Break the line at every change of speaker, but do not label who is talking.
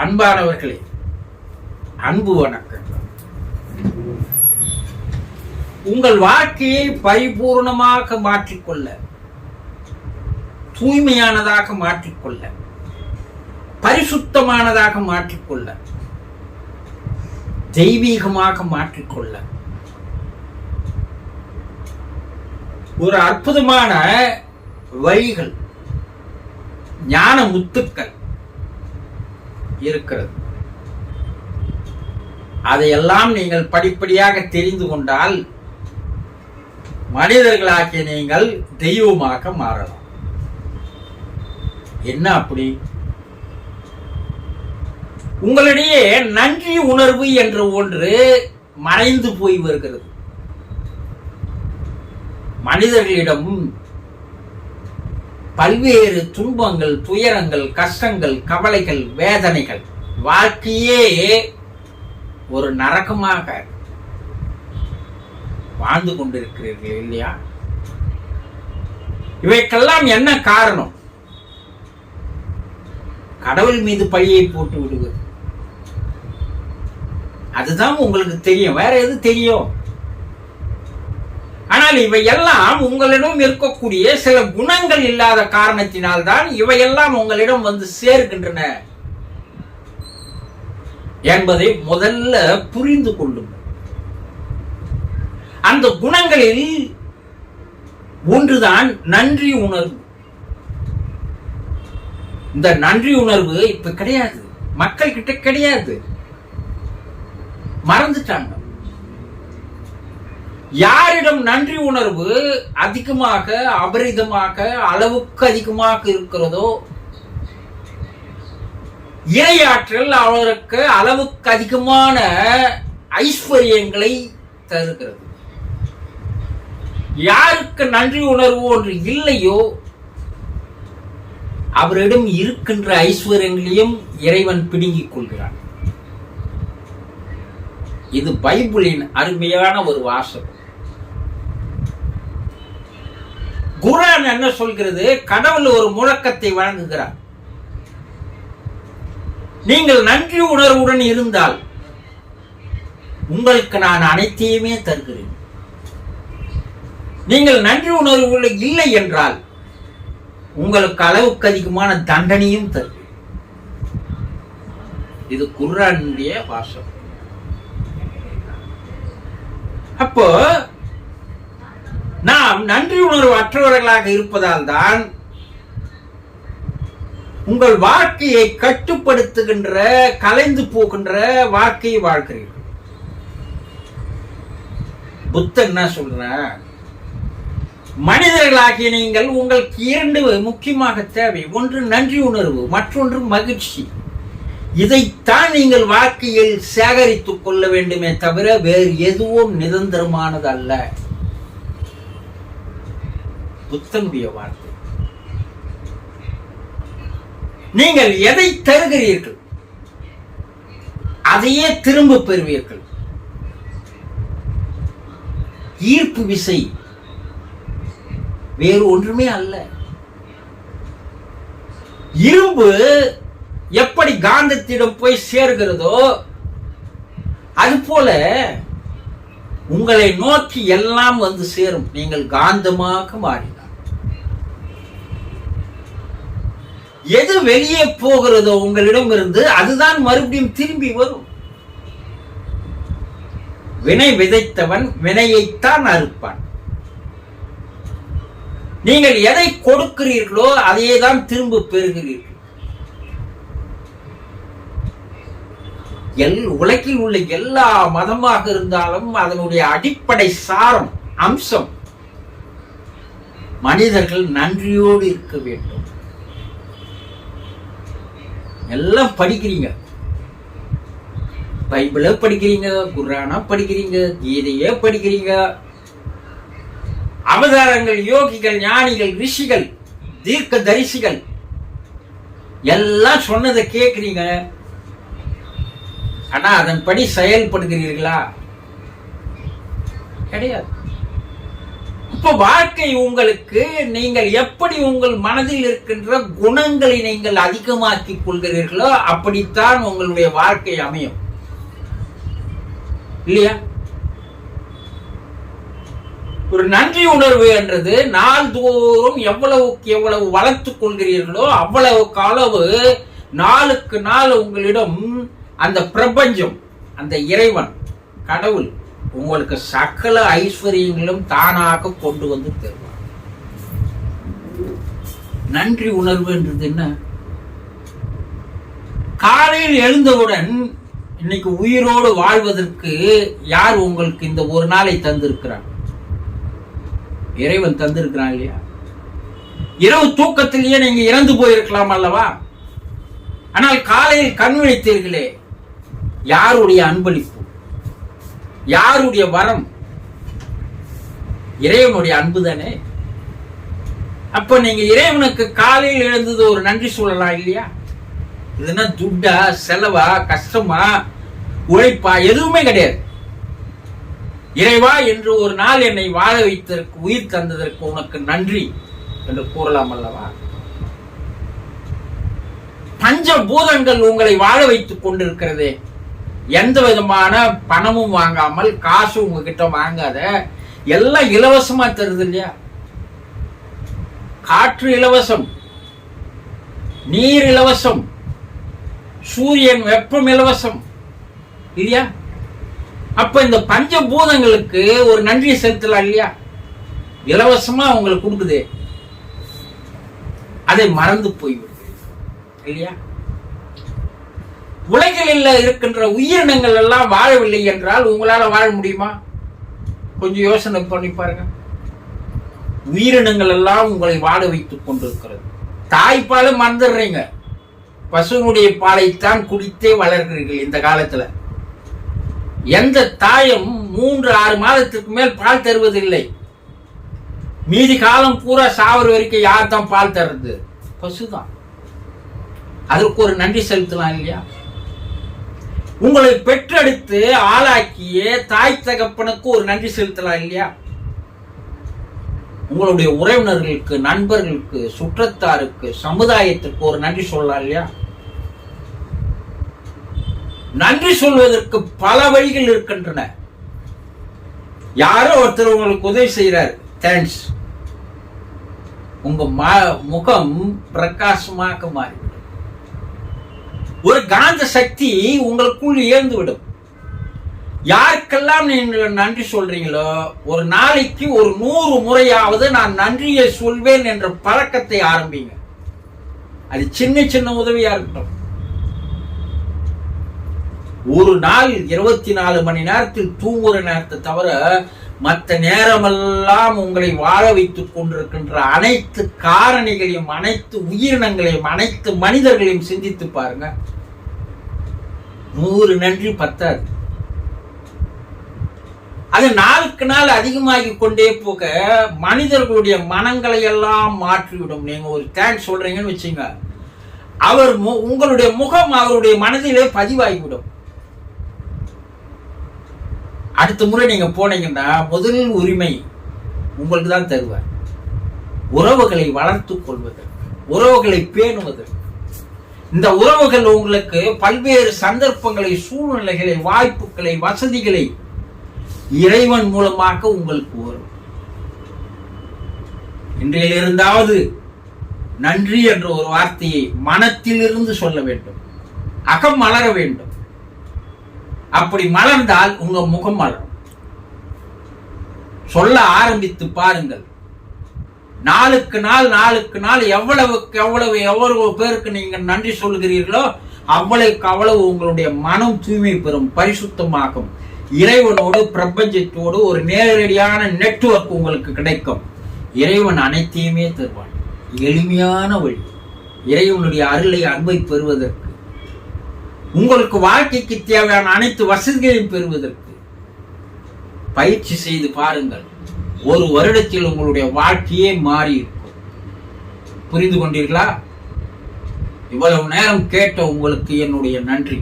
அன்பானவர்களே, அன்பு வணக்கம். உங்கள் வாழ்க்கையை பரிபூர்ணமாக மாற்றிக்கொள்ள, தூய்மையானதாக மாற்றிக்கொள்ள, பரிசுத்தமானதாக மாற்றிக்கொள்ள, தெய்வீகமாக மாற்றிக்கொள்ள ஒரு அற்புதமான வழிகள், ஞான முத்துக்கள் இருக்கிறது. அதையெல்லாம் நீங்கள் படிப்படியாக தெரிந்து கொண்டால் மனிதர்களாகிய நீங்கள் தெய்வமாக மாறலாம். என்ன அப்படி? உங்களிடையே நன்றி உணர்வு என்ற ஒன்று மறைந்து போய் வருகிறது. மனிதர்களிடம் பல்வேறு துன்பங்கள், துயரங்கள், கஷ்டங்கள், கவலைகள், வேதனைகள், வாழ்க்கையே ஒரு நரகமாக வாழ்ந்து கொண்டிருக்கிறீர்கள் இல்லையா? இவைக்கெல்லாம் என்ன காரணம்? கடவுள் மீது பழியை போட்டு விடுவது. அதுதான் உங்களுக்கு தெரியும், வேற எது தெரியும்? ஆனால் இவையெல்லாம் உங்களிடம் இருக்கக்கூடிய சில குணங்கள் இல்லாத காரணத்தினால்தான் இவையெல்லாம் உங்களிடம் வந்து சேர்க்கின்றன என்பதை முதல்ல புரிந்து கொள்ளுங்கள். அந்த குணங்களில் ஒன்றுதான் நன்றி உணர்வு. இந்த நன்றி உணர்வு இப்ப கிடையாது, மக்கள் கிட்ட கிடையாது, மறந்துட்டாங்க. யாரிடம் நன்றி உணர்வு அதிகமாக, அபரிதமாக, அளவுக்கு அதிகமாக இருக்கிறதோ, இறையாற்றல் அவருக்கு அளவுக்கு அதிகமான ஐஸ்வர்யங்களை தருகிறது. யாருக்கு நன்றி உணர்வு ஒன்று இல்லையோ அவரிடம் இருக்கின்ற ஐஸ்வர்யங்களையும் இறைவன் பிடுங்கிக் கொள்கிறான். இது பைபிளின் அருமையான ஒரு வாசகம். குர்ஆன் என்ன சொல்கிறது? கடவுள் ஒரு முழக்கத்தை வழங்குகிறார். நீங்கள் நன்றி உணர்வுடன் இருந்தால் உங்களுக்கு நான் அனைத்தையுமே தருகிறேன். நீங்கள் நன்றி உணர்வு இல்லை என்றால் உங்களுக்கு அளவுக்கு அதிகமான தண்டனையும் தருகிறேன். இது குர்ஆனுடைய வாசகம். அப்போ நாம் நன்றி உணர்வு அற்றவர்களாக இருப்பதால் தான் உங்கள் வாழ்க்கையை கட்டுப்படுத்துகின்ற, கலைந்து போகின்ற வாழ்க்கையை வாழ்கிறீர்கள். புத்தன் என்ன சொல்ற? மனிதர்களாகிய நீங்கள் உங்களுக்கு இரண்டு முக்கியமாக தேவை. ஒன்று நன்றி உணர்வு, மற்றொன்று மகிழ்ச்சி. இதைத்தான் நீங்கள் வாழ்க்கையில் சேகரித்துக் கொள்ள வேண்டுமே தவிர வேறு எதுவும் நிரந்தரமானது அல்ல. புத்தனுடைய வார்த்தை. நீங்கள் எதை தருகிறீர்கள் அதையே திரும்ப பெறுவீர்கள். ஈர்ப்பு விசை வேறு ஒன்றுமே அல்ல. இரும்பு எப்படி காந்தத்திடம் போய் சேர்கிறதோ அதுபோல உங்களை நோக்கி எல்லாம் வந்து சேரும். நீங்கள் காந்தமாக மாறினார். எது வெளியே போகிறதோ உங்களிடம் இருந்து அதுதான் மறுபடியும் திரும்பி வரும். வினை விதைத்தவன் வினையைத்தான் அறுப்பான். நீங்கள் எதை கொடுக்கிறீர்களோ அதையே தான் திரும்ப பெறுகிறீர்கள். உலகில் உள்ள எல்லா மதமாக இருந்தாலும் அதனுடைய அடிப்படை சாரம், அம்சம் மனிதர்கள் நன்றியோடு இருக்க வேண்டும். எல்லாம் படிக்கிறீங்க, பைபிள படிக்கிறீங்க, குர்ஆனை படிக்கிறீங்க, கீதையே படிக்கிறீங்க, அவதாரங்கள், யோகிகள், ஞானிகள், ரிஷிகள், தீர்க்க தரிசிகள் எல்லாம் சொன்னதை கேட்கிறீங்க. ஆனா அதன்படி செயல்படுகிறீர்களா? கிடையாது. இப்ப வாழ்க்கை உங்களுக்கு நீங்கள் எப்படி உங்கள் மனதில் இருக்கின்ற குணங்களை நீங்கள் அதிகமாக்கிக் கொள்கிறீர்களோ அப்படித்தான் உங்களுடைய வாழ்க்கை அமையும், இல்லையா? ஒரு நன்றி உணர்வு என்றது நாள்தோறும் எவ்வளவுக்கு எவ்வளவு வளர்த்துக் கொள்கிறீர்களோ அவ்வளவுக்கு அளவு நாளுக்கு நாள் உங்களிடம் அந்த பிரபஞ்சம், அந்த இறைவன், கடவுள் உங்களுக்கு சகல ஐஸ்வர்யங்களும் தானாக கொண்டு வந்து தருவார். நன்றி உணர்வு என்றது என்ன? காலையில் எழுந்தவுடன் இன்னைக்கு உயிரோடு வாழ்வதற்கு யார் உங்களுக்கு இந்த ஒரு நாளை தந்திருக்கிறார்? இறைவன் தந்திருக்கிறான், இல்லையா? இரவு தூக்கத்திலேயே நீங்க இறந்து போயிருக்கலாம் அல்லவா? ஆனால் காலையில் கண் விழித்தீர்களே, யாருடைய அன்பளிப்பு, யாருடைய வரம்? இறைவனுடைய அன்பு தானே. அப்ப நீங்க இறைவனுக்கு காலையில் எழுந்தது ஒரு நன்றி சொல்லலாம், இல்லையா? இதுனா துட்டா, செலவா, கஷ்டமா, உழைப்பா? எதுவுமே கிடையாது. இறைவா என்று ஒரு நாள் என்னை வாழ வைத்ததற்கு, உயிர் தந்ததற்கு உனக்கு நன்றி என்று கூறலாம் அல்லவா? பஞ்சபூதங்கள் உங்களை வாழ வைத்துக் கொண்டிருக்கிறதே, எந்த விதமான பணமும் வாங்காமல், காசு உங்ககிட்ட வாங்காத, எல்லாம் இலவசமா தருது, இல்லையா? காற்று இலவசம், நீர் இலவசம், சூரியன் வெப்பம் இலவசம், இல்லையா? அப்ப இந்த பஞ்சபூதங்களுக்கு ஒரு நன்றி செலுத்தலாம், இல்லையா? இலவசமா உங்களுக்கு கொடுக்குது, அதை மறந்து போய்விடுது, இல்லையா? உலகில் இருக்கின்ற உயிரினங்கள் எல்லாம் வாழவில்லை என்றால் உங்களால வாழ முடியுமா? கொஞ்சம் யோசனை பண்ணி பாருங்க. உயிரினங்கள் எல்லாம் உங்களை வாழ வைத்துக் கொண்டிருக்கிறது. தாய்ப்பாலை மறந்துடுறீங்க, பசுனுடைய பாலைத்தான் குடித்தே வளர்கிறீர்கள். இந்த காலத்துல எந்த தாயும் 3-6 மாதத்திற்கு மேல் பால் தருவதில்லை. மீதி காலம் பூரா சாவர வரைக்கும் யார் தான் பால் தருது? பசுதான். அதற்கு ஒரு நன்றி செலுத்தலாம், இல்லையா? உங்களை பெற்றெடுத்து ஆளாக்கிய தாய் தகப்பனுக்கு ஒரு நன்றி செலுத்தலாம், இல்லையா? உங்களுடைய உறவினர்களுக்கு, நண்பர்களுக்கு, சுற்றத்தாருக்கு, சமுதாயத்திற்கு ஒரு நன்றி சொல்லலாம், இல்லையா? நன்றி சொல்வதற்கு பல வழிகள் இருக்கின்றன. யாரோ ஒருத்தர் உங்களுக்கு உதவி செய்யறார், தேங்க்ஸ். உங்க முகம் பிரகாசமாக மாறிவிடும். ஒரு காந்த சக்தி உங்களுக்குள் இயந்து விடும். யாருக்கெல்லாம் நீங்கள் நன்றி சொல்றீங்களோ, ஒரு நாளைக்கு ஒரு 100 முறையாவது நான் நன்றியை சொல்வேன் என்ற பழக்கத்தை ஆரம்பிங்க. அது சின்ன சின்ன உதவியா இருக்கட்டும். ஒரு நாள் 24 மணி நேரத்தில் தூங்குற நேரத்தை தவிர மற்ற நேரமெல்லாம் உங்களை வாழ வைத்துக் கொண்டிருக்கின்ற அனைத்து காரணிகளையும், அனைத்து உயிரினங்களையும், அனைத்து மனிதர்களையும் சிந்தித்து பாருங்க. 100 நன்றி பத்தாது. அது நாளுக்கு நாள் அதிகமாகி கொண்டே போக மனிதர்களுடைய மனங்களை எல்லாம் மாற்றிவிடும். நீங்க ஒரு தேங்க்ஸ் சொல்றீங்கன்னு வச்சுங்க, அவர் உங்களுடைய முகம் அவருடைய மனதிலே பதிவாகிவிடும். அடுத்த முறை நீங்க போனீங்கன்னா முதல் உரிமை உங்களுக்கு தான் தருவார். உறவுகளை வளர்த்துக் கொள்வதற்கு, உறவுகளை பேணுவதற்கு. இந்த உறவுகள் உங்களுக்கு பல்வேறு சந்தர்ப்பங்களை, சூழ்நிலைகளை, வாய்ப்புகளை, வசதிகளை இறைவன் மூலமாக உங்களுக்கு வரும். இன்றையிலிருந்தாவது நன்றி என்ற ஒரு வார்த்தையை மனத்திலிருந்து சொல்ல வேண்டும், அகம் மலர வேண்டும். அப்படி மலர்ந்தால் உங்க முகம் மலரும். சொல்ல ஆரம்பித்து பாருங்கள். நாளுக்கு நாள் எவ்வளவு பேருக்கு நீங்க நன்றி சொல்கிறீர்களோ அவ்வளவுக்கு அவ்வளவு உங்களுடைய மனம் தூய்மை பெறும், பரிசுத்தமாகும். இறைவனோடு, பிரபஞ்சத்தோடு ஒரு நேரடியான நெட்வொர்க் உங்களுக்கு கிடைக்கும். இறைவன் அனைத்தையுமே தருவான். எளிமையான வழி இறைவனுடைய அருளை, அன்பை பெறுவதற்கு, உங்களுக்கு வாழ்க்கைக்கு தேவையான அனைத்து வசதிகளையும் பெறுவதற்கு பயிற்சி செய்து பாருங்கள். 1 வருடத்தில் உங்களுடைய வாழ்க்கையே மாறி இருக்கும். புரிந்து கொண்டீர்களா? இவ்வளவு நேரம் கேட்ட உங்களுக்கு என்னுடைய நன்றி.